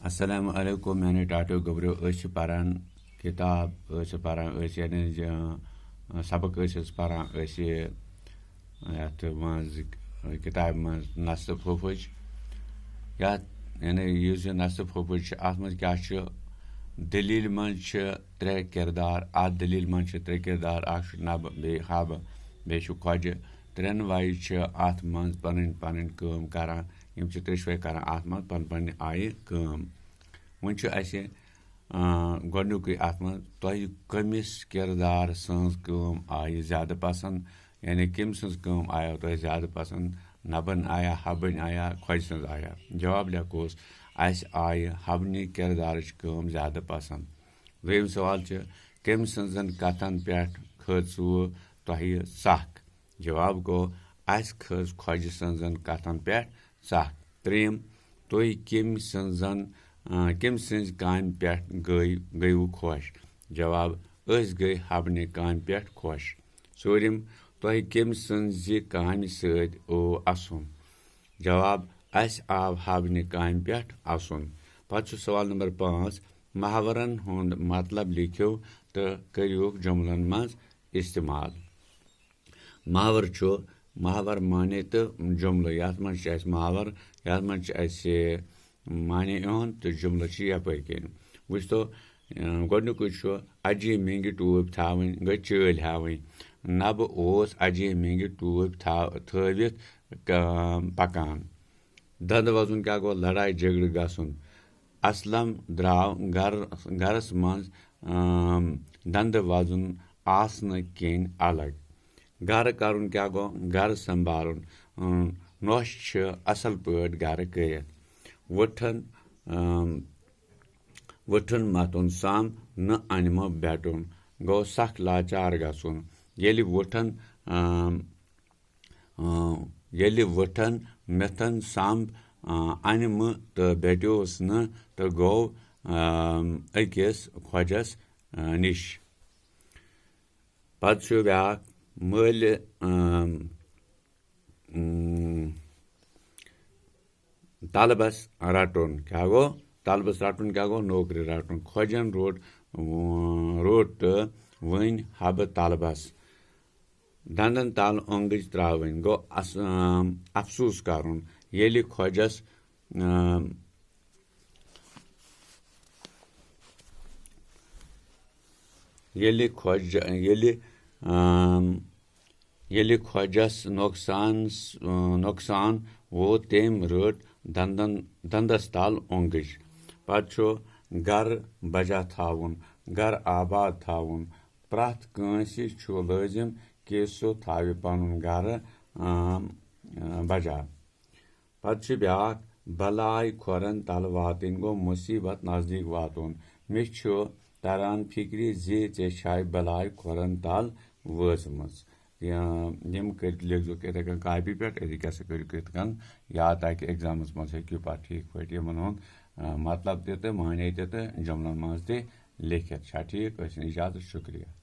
अस्सलामु अलैकुम मैंने टाटो गबरो पारान किताब पारान यानी सबक पारान मज किताब मज नसफ हुफज यानी नसफ हुफज अत मज क्या दलील मज त्रे किरदार अत दलील मज त्रे किरदार नब बे हब बे ख्वज त्रेन वाइज अत मज पन पन कम करान यम त्रेशवे करान अत मज पन पन आय कम वन गोडनुक अत मज तुह कमिस किरदार सज कम आय ज्यादा पसंद यानी कम सज कम आयो तुह ज्यादा पसंद नबन आया हबन आया ख्वज सज आया जवाब लिखोस अस आय हबनी किरदार कम ज्यादा पसंद दोम सवाल कम सजन कथन पे खो तुह सख जवाब गो अस खज ख्वज सजन कथन पे सख त्रेम तुह कम सजन कम सज काम पे गयु खुश जवाब अस गई हबने काम पे खुश चूरम तुह कम सज काम सत असुन जवाब अस आव हबने काम पे असुन पत् सवाल नंबर 5 मुहावरन हुंद मतलब लिखो तो करियो जुमलन मज इस्तेमाल मुहावर माने तो जुमल ये मज मुहावर ये मज माने यन तो जुमल यप वुच तो गोडनुक अजी मेंगी टूब थावन गई चल हावन नब ओस अजी मेंगी टूब थवित पकान दंद वजन क्या गो लड़ाई झगड़ गसन असलम द्राव गरस मज दंद वजन आसन किन अलग गर करुन क्या गो गर संभालुन नोश असल पट गर कर वठन मतुन साम न अनम बैठुन गो सख लाचार गसुन येलि वठन मेथन साम अनम तो बैठोस न तो गो अकिस ख्वजस निश पत् ब्या मल तलबस रटुन क्या गो तलबस रटुन क्या गो नौकरी रटुन ख्वजन रोट तो वन हब तलबस दंदन तल ओंगज त्रावन गो अफसूस करुन येलि ख्वजस येलि ख्वजस नुकसान वो तेम रट दंदस तल ओंगज पत् गर बजा थावन गर आबाद थावन प्रथ कंसी लाजिम कि सह थावे पनुन गर बजा पत् ब्या बलाय खोरन तल वातन गो मुसीबत नजदीक वातुन मे तरन फिक्र जे छाय बलाय खोरन तल वचमज यम कर लिखो इथे कन कॉपी पे क्या कर याद ताकि एग्जामस मज हेक्यू पे ठीक पे यमन हुंद मतलब तो माने तो जुमलन मज लिखित ठीक इजाजत शुक्रिया।